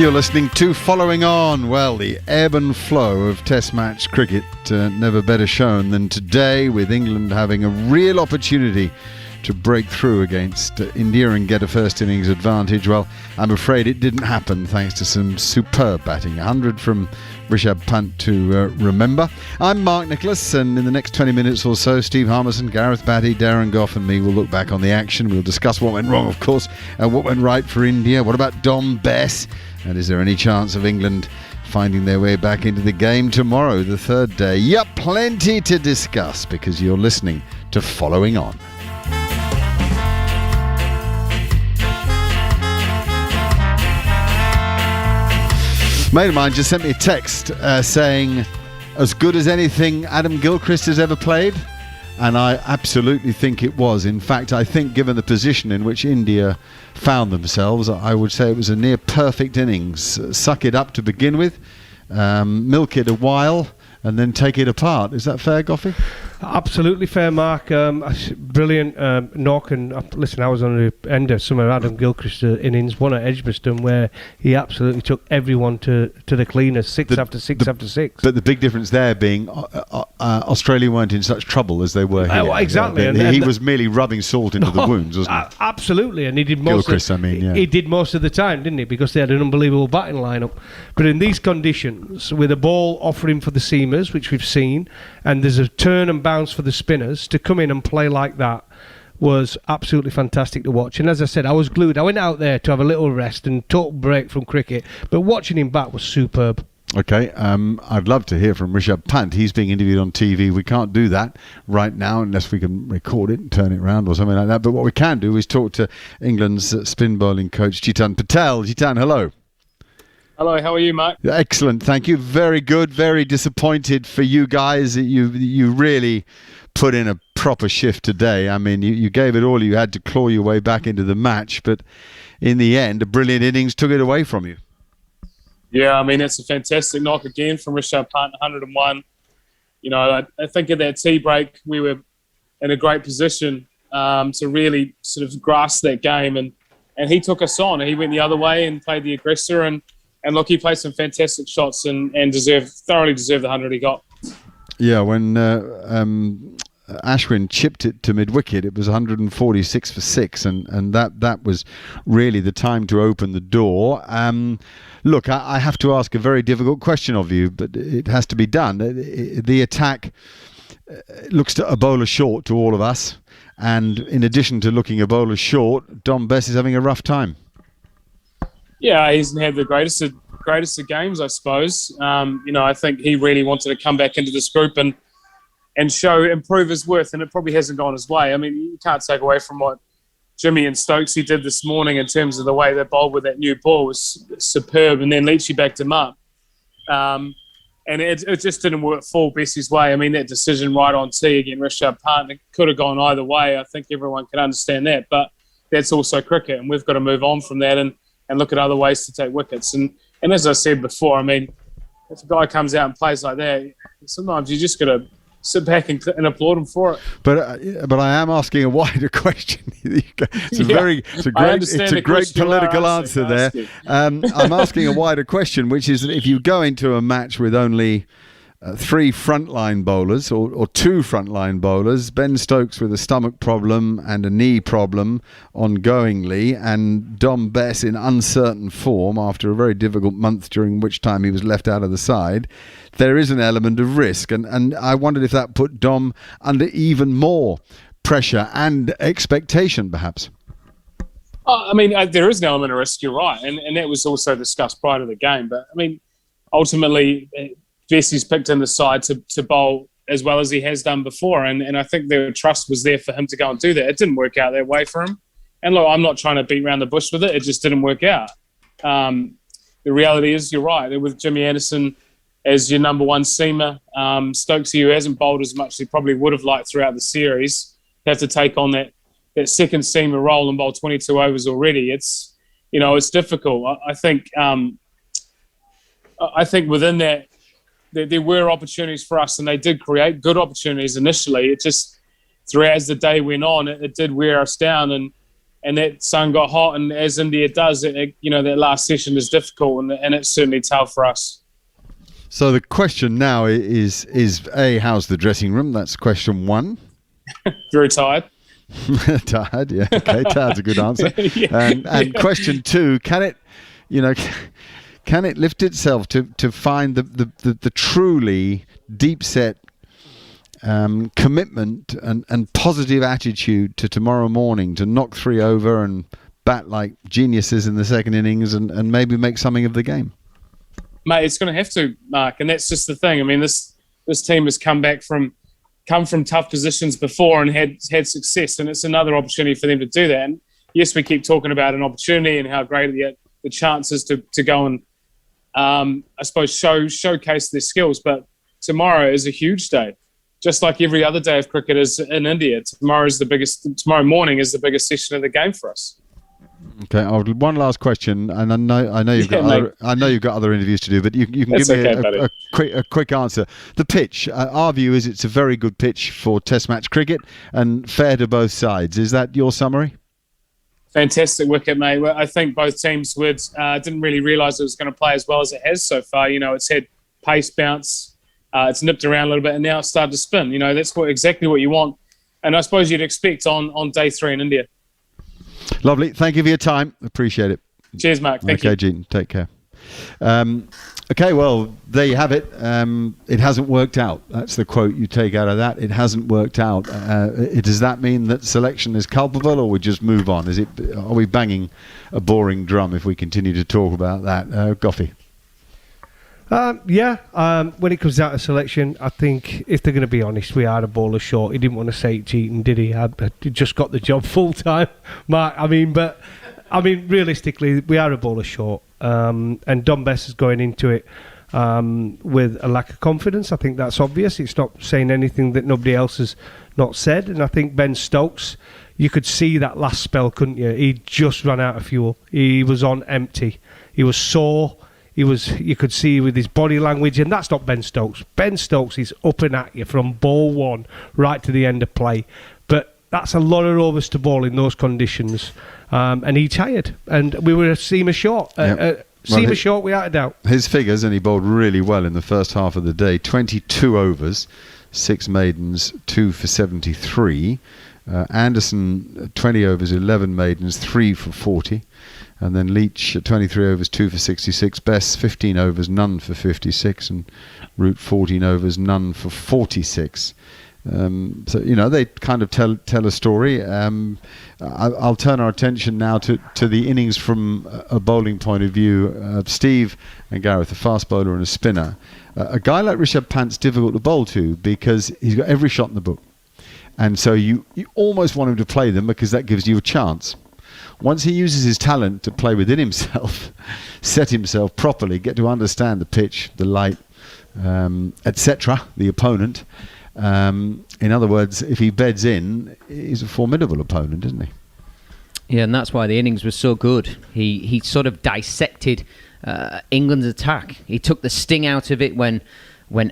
You're listening to Following On. Well, the ebb and flow of Test match cricket never better shown than today, with England having a real opportunity to break through against India and get a first innings advantage. Well, I'm afraid it didn't happen thanks to some superb batting. 100 from Rishabh Pant to remember. I'm Mark Nicholas, and in the next 20 minutes or so, Steve Harmison, Gareth Batty, Darren Gough and me will look back on the action. We'll discuss what went wrong, of course, and what went right for India. What about Dom Bess? And is there any chance of England finding their way back into the game tomorrow, the third day? Yep, plenty to discuss, because you're listening to Following On. Mate of mine just sent me a text saying, as good as anything Adam Gilchrist has ever played. And I absolutely think it was. In fact, I think given the position in which India found themselves, I would say it was a near perfect innings. Suck it up to begin with, milk it a while, and then take it apart. Is that fair, Goffey? Absolutely fair, Mark. Brilliant knock. And listen, I was on the end of some of Adam Gilchrist's innings, one at Edgbaston, where he absolutely took everyone to the cleaners, six after six. But the big difference there being Australia weren't in such trouble as they were here. Oh, exactly. He was merely rubbing salt into the wounds, wasn't he? Absolutely. And he did most Gilchrist, He did most of the time, didn't he? Because they had an unbelievable batting lineup. But in these conditions, with a ball offering for the seamers, which we've seen, and there's a turn and bounce for the spinners, to come in and play like that was absolutely fantastic to watch. And as I said, I was glued. I went out there to have a little rest and total break from cricket, but watching him back was superb. Okay, I'd love to hear from Rishabh Pant. He's being interviewed on TV. We can't do that right now unless we can record it and turn it around or something like that. But what we can do is talk to England's spin bowling coach, Jitan Patel. Jitan, hello. Hello, how are you, Mark? Excellent, thank you. Very good, very disappointed for you guys. You really put in a proper shift today. I mean, you gave it all you had to claw your way back into the match, but in the end, a brilliant innings took it away from you. Yeah, I mean, it's a fantastic knock again from Rishabh Pant, 101. You know, I think at that tea break, we were in a great position to really sort of grasp that game, and he took us on. He went the other way and played the aggressor, and look, he played some fantastic shots and thoroughly deserved the 100 he got. Yeah, when Ashwin chipped it to mid-wicket, it was 146 for 6, and that was really the time to open the door. Look, I have to ask a very difficult question of you, but it has to be done. The attack looks a bowler short to all of us, and in addition to looking a bowler short, Dom Bess is having a rough time. Yeah, he hasn't had the greatest of games, I suppose. I think he really wanted to come back into this group and improve his worth, and it probably hasn't gone his way. I mean, you can't take away from what Jimmy and Stokesy did this morning in terms of the way they bowled with that new ball was superb, and then Leachy backed him up. And it just didn't work full Bessie's way. I mean, that decision right on tee against Rishabh Pant, it could have gone either way. I think everyone can understand that, but that's also cricket, and we've got to move on from that and look at other ways to take wickets. And as I said before, I mean, if a guy comes out and plays like that, sometimes you just got to sit back and applaud him for it. But I am asking a wider question. It's a great political answer there. I'm asking a wider question, which is that if you go into a match with only 3 frontline bowlers or 2 frontline bowlers, Ben Stokes with a stomach problem and a knee problem ongoingly, and Dom Bess in uncertain form after a very difficult month during which time he was left out of the side, there is an element of risk, and I wondered if that put Dom under even more pressure and expectation, perhaps. I mean, there is an element of risk, you're right, and that was also discussed prior to the game, but I mean, ultimately Bessie's picked in the side to bowl as well as he has done before, and I think the trust was there for him to go and do that. It didn't work out that way for him, and look, I'm not trying to beat around the bush with it. It just didn't work out. The reality is, you're right, with Jimmy Anderson as your number one seamer, Stokesy, who hasn't bowled as much as he probably would have liked throughout the series, have to take on that second seamer role and bowl 22 overs already. It's difficult. I think within that, there were opportunities for us, and they did create good opportunities initially. It just, as the day went on, it did wear us down. And and that sun got hot, and as India does, that last session is difficult, and it's certainly tough for us. So the question now is A, how's the dressing room? That's question one. Very tired. Tired, yeah. Okay, tired's a good answer. And question two, can it lift itself to find the truly deep set commitment and positive attitude to tomorrow morning to knock 3 over and bat like geniuses in the second innings and maybe make something of the game? Mate, it's going to have to, Mark, and that's just the thing. I mean, this team has come from tough positions before and had success, and it's another opportunity for them to do that. And yes, we keep talking about an opportunity and how great the chance is to go and, I suppose, showcase their skills. But tomorrow is a huge day, just like every other day of cricket is in India. Tomorrow morning is the biggest session of the game for us. Okay, one last question, and I know you've got other interviews to do, but you can give me a quick answer. The pitch, our view is it's a very good pitch for Test match cricket and fair to both sides. Is that your summary? Fantastic wicket, mate. I think both teams didn't really realise it was going to play as well as it has so far. It's had pace, bounce, it's nipped around a little bit, and now it's started to spin. That's exactly what you want, and I suppose you'd expect on day 3 in India. Lovely. Thank you for your time. Appreciate it. Cheers, Mark. Thank you. Okay, Gene. Take care. Okay, well, there you have it. It hasn't worked out. That's the quote you take out of that. It hasn't worked out. Does that mean that selection is culpable, or we just move on? Are we banging a boring drum if we continue to talk about that? Goffey? When it comes down to selection, I think if they're going to be honest, we are a bowler short. He didn't want to say it cheating, did he? He just got the job full time, Mark. Realistically, we are a bowler short, and Dom Bess is going into it with a lack of confidence. I think that's obvious. It's not saying anything that nobody else has not said, and I think Ben Stokes, you could see that last spell, couldn't you? He just ran out of fuel. He was on empty. He was sore. You could see with his body language, and that's not Ben Stokes. Ben Stokes is up and at you from ball one right to the end of play. But that's a lot of overs to bowl in those conditions. And he tired. And we were a seamer short. Seamer short, without a doubt. His figures, and he bowled really well in the first half of the day. 22 overs, 6 maidens, 2 for 73. Anderson, 20 overs, 11 maidens, 3 for 40. And then Leach, 23 overs, 2 for 66. Bess, 15 overs, none for 56. And Root, 14 overs, none for 46. They kind of tell a story. I'll turn our attention now to the innings from a bowling point of view. Steve and Gareth, a fast bowler and a spinner. A guy like Rishabh Pant's difficult to bowl to because he's got every shot in the book. And so you almost want him to play them because that gives you a chance. Once he uses his talent to play within himself, set himself properly, get to understand the pitch, the light, etc., the opponent. In other words, if he beds in, he's a formidable opponent, isn't he? Yeah, and that's why the innings was so good. He sort of dissected England's attack. He took the sting out of it when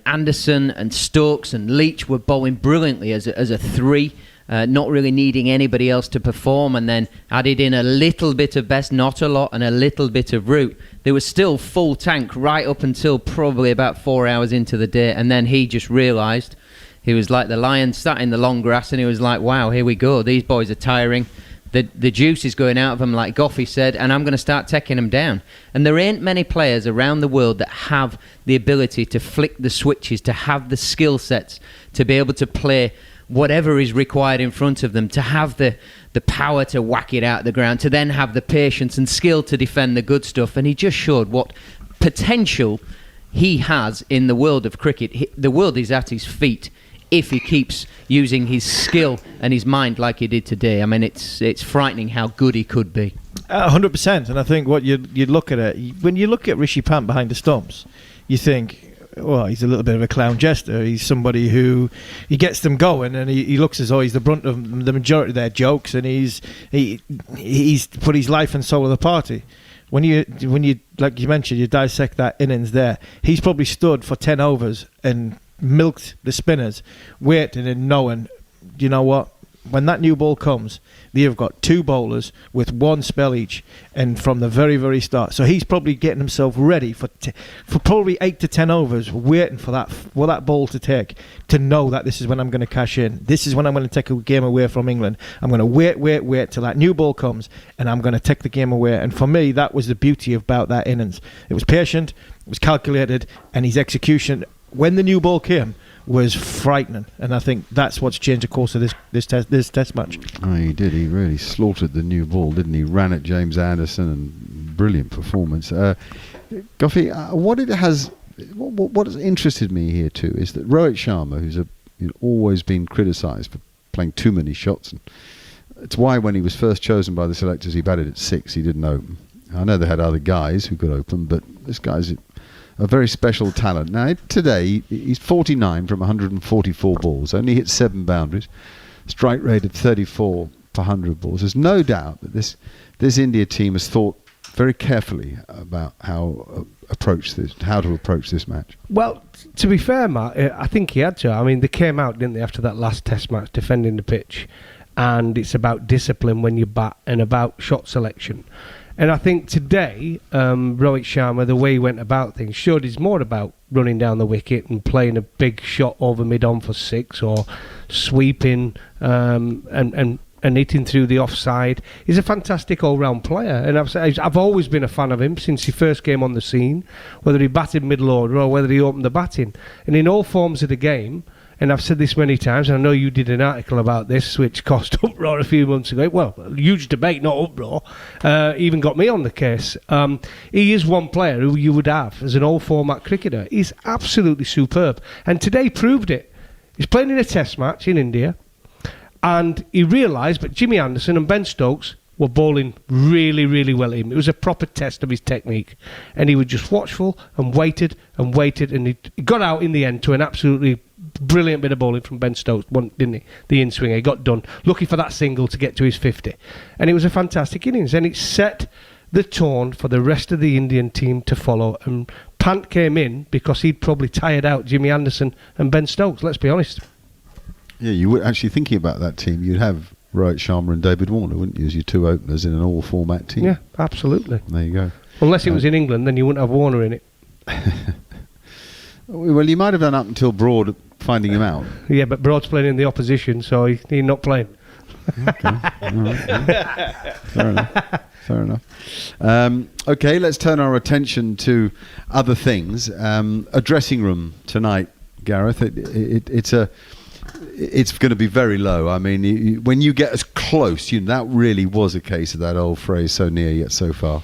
Anderson and Stokes and Leach were bowling brilliantly as a 3. Not really needing anybody else to perform, and then added in a little bit of Best, not a lot, and a little bit of Root. There was still full tank right up until probably about 4 hours into the day, and then he just realised he was like the lion sat in the long grass, and he was like, wow, here we go, these boys are tiring. The juice is going out of them, like Goffey said, and I'm going to start taking them down. And there ain't many players around the world that have the ability to flick the switches, to have the skill sets, to be able to play whatever is required in front of them, to have the power to whack it out of the ground, to then have the patience and skill to defend the good stuff. And he just showed what potential he has in the world of cricket. The world is at his feet if he keeps using his skill and his mind like he did today. I mean, it's frightening how good he could be. 100%. And I think what you look at it, when you look at Rishi Pant behind the stumps, you think, well, he's a little bit of a clown jester. He's somebody who he gets them going, and he looks as though he's the brunt of the majority of their jokes, and he's put his life and soul of the party. When you like you mentioned, you dissect that innings there. He's probably stood for 10 overs and milked the spinners, waiting and knowing, you know what, when that new ball comes, they have got 2 bowlers with 1 spell each, and from the very, very start. So he's probably getting himself ready for probably 8 to 10 overs, waiting for that ball to take, to know that this is when I'm going to cash in. This is when I'm going to take a game away from England. I'm going to wait till that new ball comes, and I'm going to take the game away. And for me, that was the beauty about that innings. It was patient, it was calculated, and his execution when the new ball came was frightening, and I think that's what's changed the course of this test match. Oh, he did. He really slaughtered the new ball, didn't he? Ran at James Anderson, and brilliant performance. Goffey, what has interested me here too is that Rohit Sharma, who's always been criticised for playing too many shots, and it's why when he was first chosen by the selectors, he batted at 6. He didn't open. I know they had other guys who could open, but this guy's a very special talent. Now, today, he's 49 from 144 balls, only hit 7 boundaries, strike rate of 34 per 100 balls. There's no doubt that this India team has thought very carefully about how to approach this match. Well, to be fair, Matt, I think he had to. I mean, they came out, didn't they, after that last test match, defending the pitch, and it's about discipline when you bat and about shot selection. And I think today, Rohit Sharma, the way he went about things, showed he's more about running down the wicket and playing a big shot over mid-on for 6, or sweeping and hitting through the offside. He's a fantastic all-round player, and I've always been a fan of him since he first came on the scene, whether he batted middle order or whether he opened the batting. And in all forms of the game, and I've said this many times, and I know you did an article about this, which caused uproar a few months ago. Well, a huge debate, not uproar. Even got me on the case. He is one player who you would have as an all-format cricketer. He's absolutely superb. And today proved it. He's playing in a test match in India, and he realised that Jimmy Anderson and Ben Stokes were bowling really, really well at him. It was a proper test of his technique. And he was just watchful and waited, and he got out in the end to an absolutely brilliant bit of bowling from Ben Stokes, didn't he? The in-swinger, he got done, looking for that single to get to his 50. And it was a fantastic innings, and it set the tone for the rest of the Indian team to follow. And Pant came in because he'd probably tired out Jimmy Anderson and Ben Stokes, let's be honest. Yeah, you were actually thinking about that team. You'd have Rohit Sharma and David Warner, wouldn't you, as your 2 openers in an all-format team? Yeah, absolutely. There you go. Unless it was in England, then you wouldn't have Warner in it. Well, you might have done up until Broad finding him out. Yeah, but Broad's playing in the opposition, so he's not playing. Okay. All right, yeah. Fair enough. Okay, let's turn our attention to other things. A dressing room tonight, Gareth. It's going to be very low. I mean, when you get as close, that really was a case of that old phrase, so near yet so far.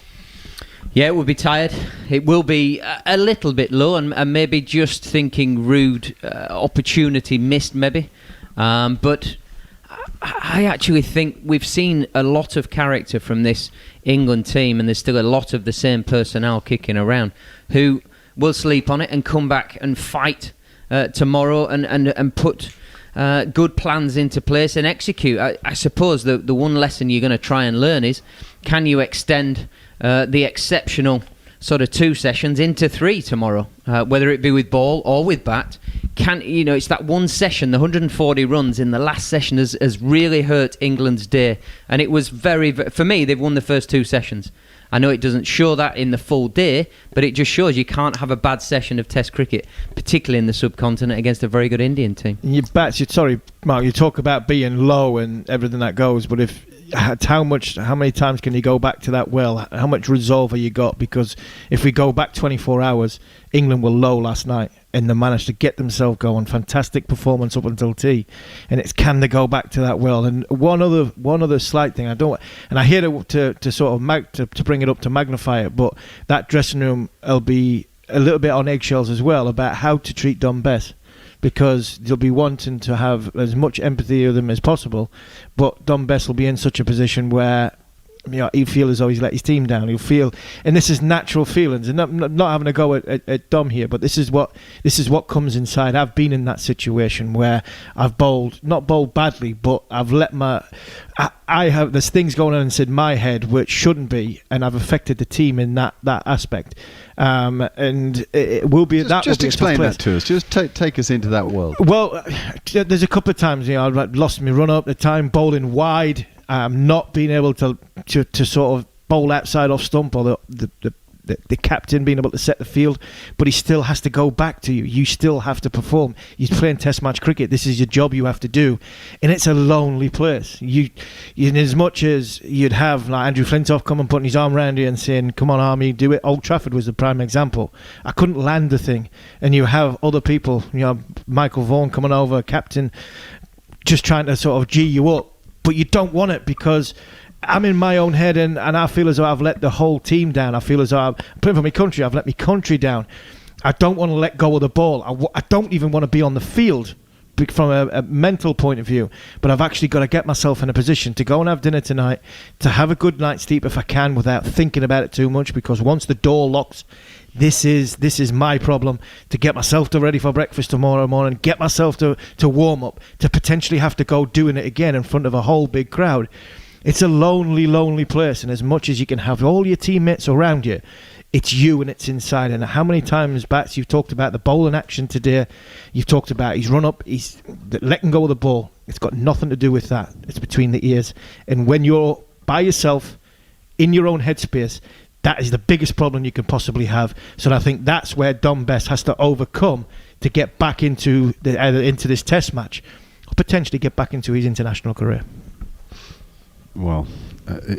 Yeah, it will be tired. It will be a little bit low, and maybe just thinking rude opportunity missed, maybe. But I actually think we've seen a lot of character from this England team, and there's still a lot of the same personnel kicking around who will sleep on it and come back and fight tomorrow and put good plans into place and execute. I suppose the one lesson you're going to try and learn is, can you extend the exceptional sort of 2 sessions into 3 tomorrow, whether it be with ball or with bat? It's that one session, the 140 runs in the last session has really hurt England's day, and it was very, for me, they've won the first 2 sessions. I know it doesn't show that in the full day, but it just shows you can't have a bad session of Test cricket, particularly in the subcontinent against a very good Indian team. Sorry, Mark, you talk about being low and everything that goes, but how many times can you go back to that well? How much resolve have you got? Because if we go back 24 hours, England were low last night, and they managed to get themselves going. Fantastic performance up until tea, and it's can they go back to that well? And one other slight thing, I hate to sort of to bring it up to magnify it, but that dressing room will be a little bit on eggshells as well about how to treat Dom Bess, because they'll be wanting to have as much empathy with him as possible, but Dom Bess will be in such a position where he'll feel as though he's let his team down. He'll feel, and this is natural feelings, and not having a go at Dom here, but this is what comes inside. I've been in that situation where I've not bowled badly, but I've let there's things going on inside my head which shouldn't be, and I've affected the team in that aspect. And it will be just explain that to us. Just take us into that world. Well, there's a couple of times I've lost my run up the time bowling wide, not being able to sort of bowl outside off stump, or the captain being able to set the field, but he still has to go back to you. You still have to perform. You're playing Test match cricket. This is your job you have to do, and it's a lonely place. You as much as you'd have like Andrew Flintoff come and putting his arm around you and saying, "Come on, Army, do it." Old Trafford was the prime example. I couldn't land the thing, and you have other people, Michael Vaughan coming over, captain, just trying to sort of G you up, but you don't want it because I'm in my own head, and I feel as though I've let the whole team down. I feel as though I'm playing for my country. I've let my country down. I don't want to let go of the ball. I don't even want to be on the field from a mental point of view. But I've actually got to get myself in a position to go and have dinner tonight, to have a good night's sleep if I can without thinking about it too much, because once the door locks, this is my problem, to get myself ready for breakfast tomorrow morning, get myself to warm up, to potentially have to go doing it again in front of a whole big crowd. It's a lonely, lonely place, and as much as you can have all your teammates around you, it's you and it's inside. And how many times, Bats, you've talked about the bowling action today, you've talked about his run-up, he's letting go of the ball. It's got nothing to do with that. It's between the ears. And when you're by yourself, in your own headspace, that is the biggest problem you can possibly have. So I think that's where Dom Bess has to overcome to get back into this Test match, or potentially get back into his international career. Well,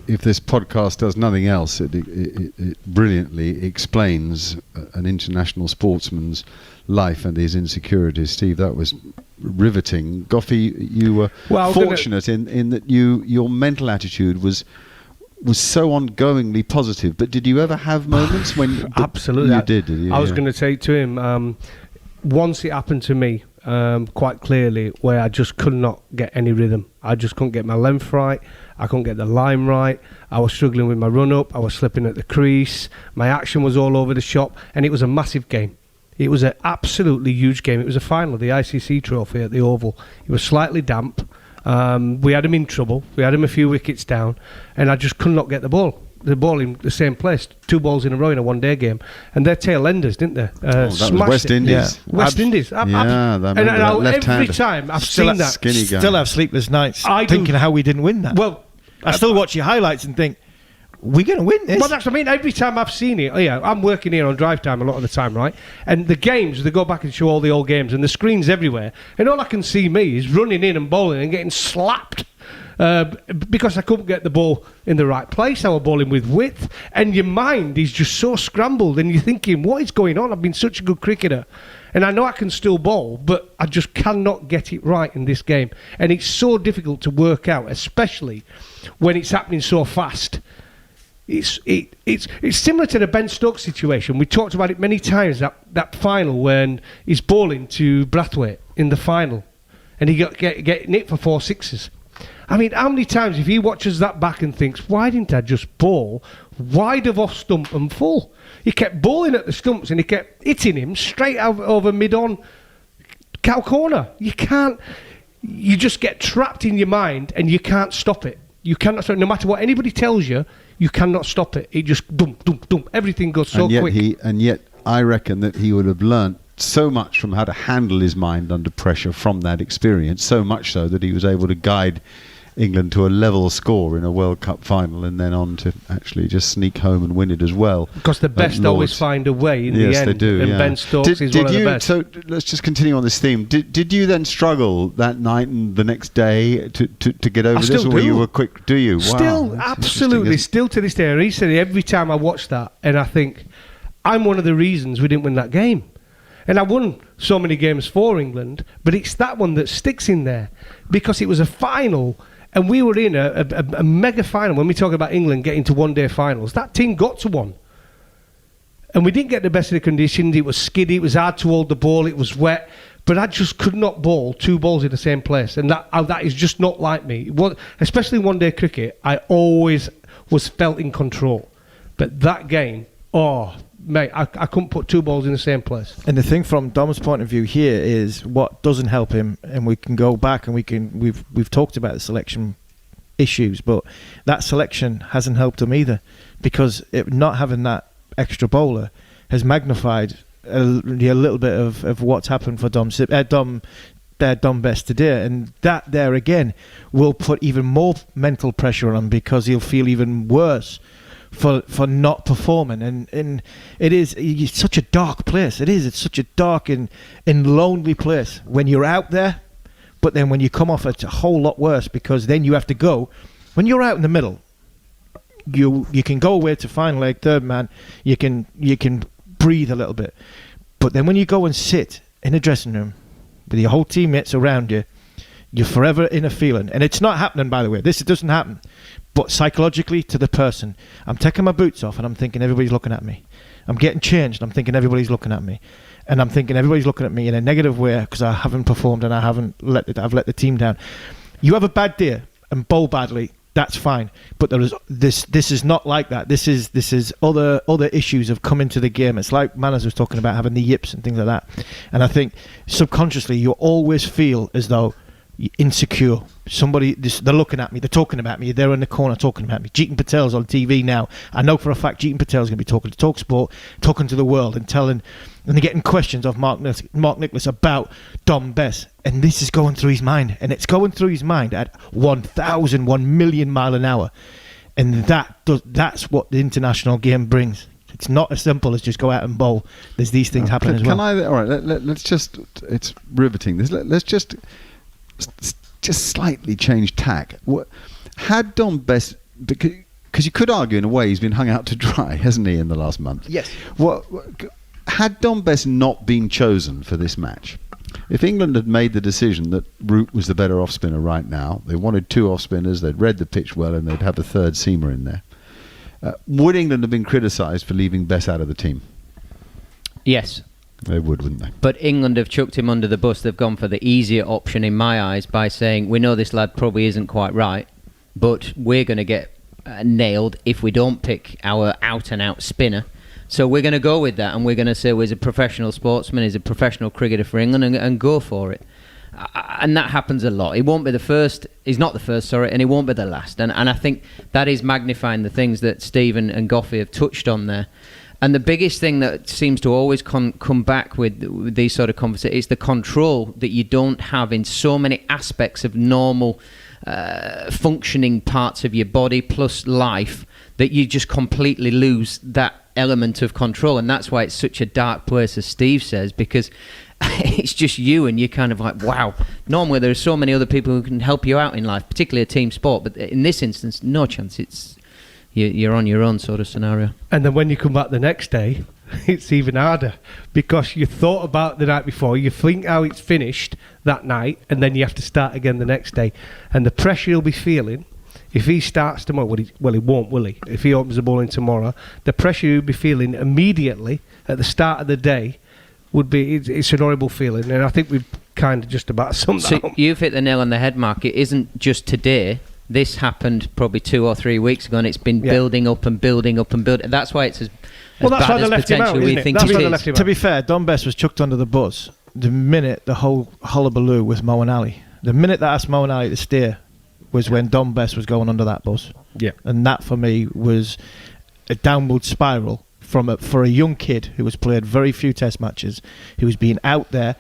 if this podcast does nothing else, it brilliantly explains an international sportsman's life and his insecurities. Steve, that was riveting. Goffey, you were fortunate in that your mental attitude was so ongoingly positive. But did you ever have moments when absolutely you did you? I was going to say to him, once it happened to me quite clearly, where I just could not get any rhythm. I just couldn't get my length right. I couldn't get the line right. I was struggling with my run-up. I was slipping at the crease. My action was all over the shop, and it was a massive game. It was an absolutely huge game. It was a final of the ICC Trophy at the Oval. It was slightly damp. We had him in trouble. We had him a few wickets down, and I just could not get the ball in the same place. 2 balls in a row in a one-day game, and they're tail enders, didn't they? That was West Indies. Yeah. West Indies. Every time I've seen that, still have sleepless nights thinking how we didn't win that. Well, I still watch your highlights and think, we're going to win this. Well, that's what I mean. Every time I've seen it, I'm working here on drive time a lot of the time, right? And the games, they go back and show all the old games, and the screen's everywhere, and all I can see me is running in and bowling and getting slapped. Because I couldn't get the ball in the right place. I was bowling with width, and your mind is just so scrambled, and you're thinking, what is going on? I've been such a good cricketer, and I know I can still bowl, but I just cannot get it right in this game. And it's so difficult to work out, especially when it's happening so fast. It's similar to the Ben Stokes situation. We talked about it many times, that final when he's bowling to Brathwaite in the final, and he got getting hit for 4 sixes. I mean, how many times if he watches that back and thinks, why didn't I just bowl wide of off stump and full? He kept bowling at the stumps and he kept hitting him straight over mid-on cow corner. You just get trapped in your mind and you can't stop it. You cannot stop it. No matter what anybody tells you, you cannot stop it. It just dum, dum, dum. Everything goes so quick. And yet I reckon that he would have learnt so much from how to handle his mind under pressure from that experience, so much so that he was able to guide England to a level score in a World Cup final, and then on to actually just sneak home and win it as well. Because the best always find a way in the end. Yes, they do. And Ben Stokes is one of the best. So let's just continue on this theme. Did you then struggle that night and the next day to get over this, or were you quick? Do you? Still, absolutely. Still to this day, recently, every time I watch that, and I think, I'm one of the reasons we didn't win that game. And I won so many games for England, but it's that one that sticks in there because it was a final. And we were in a mega final. When we talk about England getting to one-day finals, that team got to one. And we didn't get the best of the conditions. It was skiddy. It was hard to hold the ball. It was wet. But I just could not bowl 2 balls in the same place. And that is just not like me. Especially one-day cricket, I always was felt in control. But that game, mate, I couldn't put two balls in the same place. And the thing from Dom's point of view here is what doesn't help him, and we can go back and we've talked about the selection issues, but that selection hasn't helped him either, because not having that extra bowler has magnified a little bit of what's happened for Dom Best today, and that there again will put even more mental pressure on him, because he'll feel even worse for not performing, and it's such a dark place. It's such a dark and lonely place when you're out there, but then when you come off, it's a whole lot worse, because then you have to go. When you're out in the middle, you can go away to final leg, third man, you can breathe a little bit, but then when you go and sit in a dressing room with your whole teammates around you, you're forever in a feeling, and it's not happening, by the way. This doesn't happen. But psychologically, to the person, I'm taking my boots off and I'm thinking everybody's looking at me. I'm getting changed and I'm thinking everybody's looking at me. And I'm thinking everybody's looking at me in a negative way because I haven't performed and I've let the team down. You have a bad day and bowl badly, that's fine. But there is this is not like that. This is other issues have come into the game. It's like Manners was talking about, having the yips and things like that. And I think subconsciously you always feel as though you're insecure. They're looking at me, they're talking about me, they're in the corner talking about me. Jeetan Patel's on TV now. I know for a fact Jeetan Patel's going to be talking to TalkSport, talking to the world and they're getting questions of Mark Nicholas about Dom Bess, and this is going through his mind, and it's going through his mind at 1 million mile an hour, and that's what the international game brings. It's not as simple as just go out and bowl. There's these things happening as well. All right, let's just, it's riveting this. Let's just slightly change tack. Had Dom Bess, because you could argue in a way he's been hung out to dry, hasn't he, in the last month? Yes. Had Dom Bess not been chosen for this match, if England had made the decision that Root was the better off-spinner right now, they wanted two off-spinners, they'd read the pitch well, and they'd have a third seamer in there, would England have been criticised for leaving Bess out of the team? Yes. They would, wouldn't they? But England have chucked him under the bus. They've gone for the easier option in my eyes by saying, we know this lad probably isn't quite right, but we're going to get nailed if we don't pick our out-and-out spinner. So we're going to go with that, and we're going to say, well, he's a professional sportsman, he's a professional cricketer for England, and go for it. And that happens a lot. He won't be the first, he's not the first, sorry, and he won't be the last. And I think that is magnifying the things that Stephen and Goffey have touched on there. And the biggest thing that seems to always come back with these sort of conversations is the control that you don't have in so many aspects of normal functioning parts of your body plus life, that you just completely lose that element of control. And that's why it's such a dark place, as Steve says, because it's just you, and you're kind of like, wow. Normally there are so many other people who can help you out in life, particularly a team sport, but in this instance, no chance. It's you're on your own sort of scenario. And then when you come back the next day, it's even harder, because you thought about the night before, you think how it's finished that night, and then you have to start again the next day. And the pressure he'll be feeling, if he starts tomorrow, he won't, will he? If he opens the bowling tomorrow, the pressure he'll be feeling immediately at the start of the day would be, it's an horrible feeling. And I think we've kind of just about summed that up. You've hit the nail on the head, Mark. It isn't just today. This happened probably 2 or 3 weeks ago, and it's been building up and building up and building. That's why it's as bad as potentially we think it is. To be fair, Dom Bess was chucked under the bus the minute the whole hullabaloo with Moeen Ali. The minute they asked Moeen Ali to stay was when Dom Bess was going under that bus. Yeah. And that for me was a downward spiral for a young kid who has played very few test matches, who has been out there.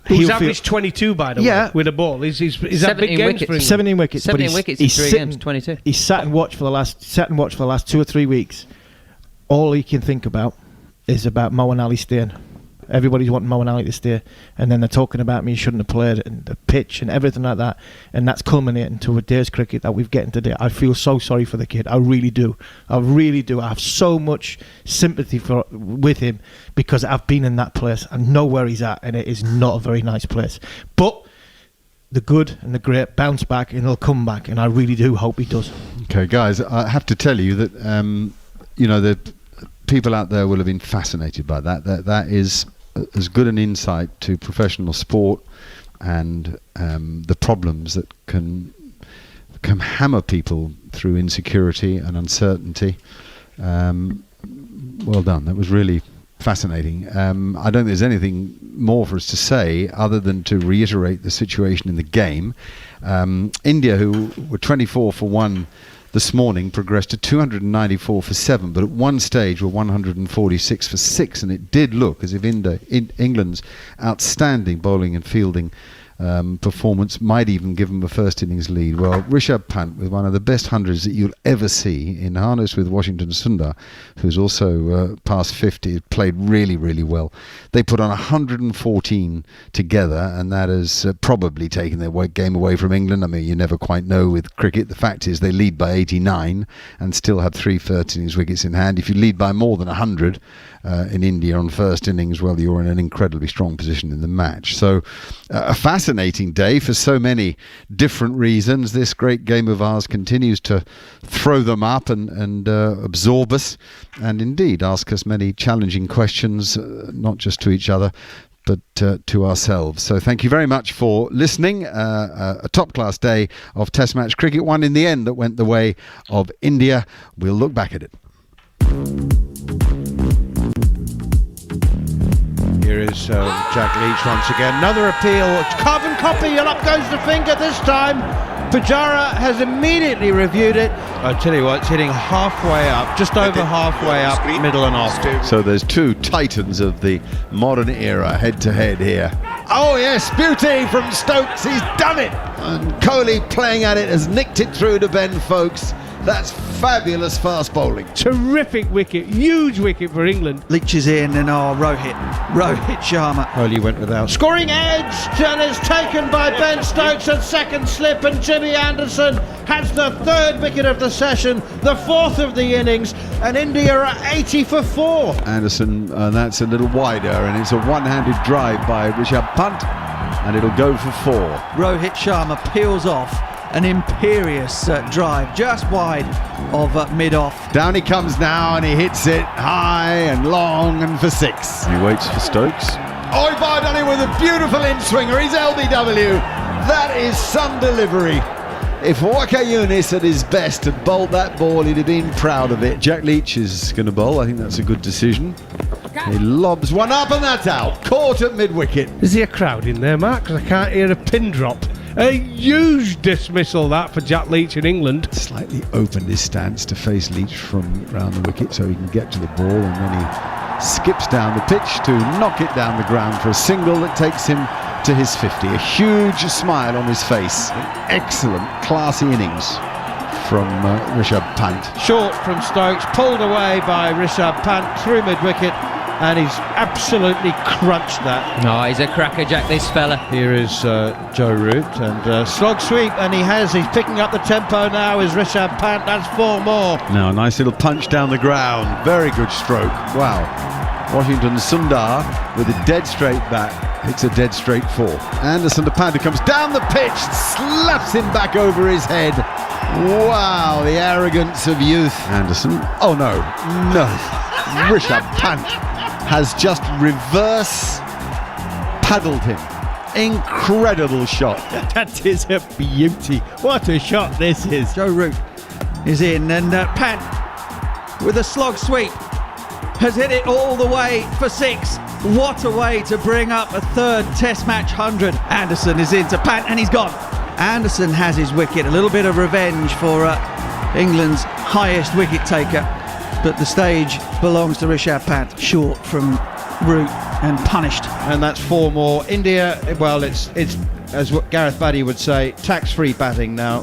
He's averaged 22, by the way, with a ball. Is that big games for him? 17 wickets. 17 wickets in 3 games, 22. He's sat and watched for the last 2 or 3 weeks. All he can think about is about Moeen Ali staying. Everybody's wanting Moeen Ali to stay, and then they're talking about me shouldn't have played, and the pitch and everything like that, and that's culminating to a day's cricket that we've getting today. I feel so sorry for the kid. I really do. I have so much sympathy with him, because I've been in that place. I know where he's at, and it is not a very nice place. But the good and the great bounce back, and he'll come back, and I really do hope he does. Okay, guys, I have to tell you that the people out there will have been fascinated by that. That is as good an insight to professional sport and the problems that can can hammer people through insecurity and uncertainty. Well done. That was really fascinating. I don't think there's anything more for us to say other than to reiterate the situation in the game. India, who were 24 for 1 this morning, progressed to 294 for 7, but at one stage were 146 for 6, and it did look as if England's outstanding bowling and fielding performance might even give them a first innings lead. Well, Rishabh Pant, with one of the best hundreds that you'll ever see, in harness with Washington Sundar, who's also past 50, played really, really well. They put on 114 together, and that has probably taken their game away from England. I mean, you never quite know with cricket. The fact is they lead by 89 and still have 3 first innings wickets in hand. If you lead by more than 100 in India on first innings, well, you're in an incredibly strong position in the match. So a fascinating day for so many different reasons. This great game of ours continues to throw them up and absorb us, and indeed ask us many challenging questions, not just to each other, but to ourselves. So thank you very much for listening. A top-class day of Test match cricket, one in the end that went the way of India. We'll look back at it. Here is Jack Leach once again. Another appeal. Carbon copy, and up goes the finger this time. Pujara has immediately reviewed it. I tell you what, it's hitting halfway up, just over halfway up, middle and off. So there's two titans of the modern era head-to-head here. Oh yes, beauty from Stokes. He's done it. And Kohli playing at it has nicked it through to Ben Foakes. That's fabulous fast bowling. Terrific wicket, huge wicket for England. Leach is in, and Rohit Sharma. Kohli went without. Scoring edge, and is taken by Ben Stokes at second slip, and Jimmy Anderson has the 3rd wicket of the session, the 4th of the innings, and India are 80 for 4. Anderson, that's a little wider, and it's a one-handed drive by Rishabh Pant, and it'll go for 4. Rohit Sharma peels off an imperious drive just wide of mid-off. Down he comes now, and he hits it high and long and for 6. He waits for Stokes. Oh, he fired on it with a beautiful in-swinger. He's LBW. That is some delivery. If Waqar Younis at his best had bowled that ball, he'd have been proud of it. Jack Leach is going to bowl. I think that's a good decision. He lobs one up, and that's out. Caught at mid-wicket. Is there a crowd in there, Mark? Because I can't hear a pin drop. A huge dismissal that for Jack Leach in England. Slightly opened his stance to face Leach from round the wicket so he can get to the ball, and then he skips down the pitch to knock it down the ground for a single that takes him to his 50. A huge smile on his face. An excellent, classy innings from Rishabh Pant. Short from Stokes, pulled away by Rishabh Pant through mid-wicket, and he's absolutely crunched that. Oh, he's a cracker, Jack, this fella. Here is Joe Root, and slog sweep, and he's picking up the tempo now, is Rishabh Pant. That's 4 more. Now a nice little punch down the ground. Very good stroke. Wow. Washington Sundar with a dead straight bat hits a dead straight 4. Anderson to Pant, who comes down the pitch, slaps him back over his head. Wow, the arrogance of youth. Anderson. Oh no. Rishabh Pant has just reverse paddled him. Incredible shot. That is a beauty. What a shot this is. Joe Root is in, and Pant with a slog sweep has hit it all the way for 6. What a way to bring up a 3rd Test match 100. Anderson is into Pant, and he's gone. Anderson has his wicket. A little bit of revenge for England's highest wicket taker, but the stage belongs to Rishabh Pant. Short from Root and punished. And that's 4 more. India, well, it's as what Gareth Baddy would say, tax-free batting now.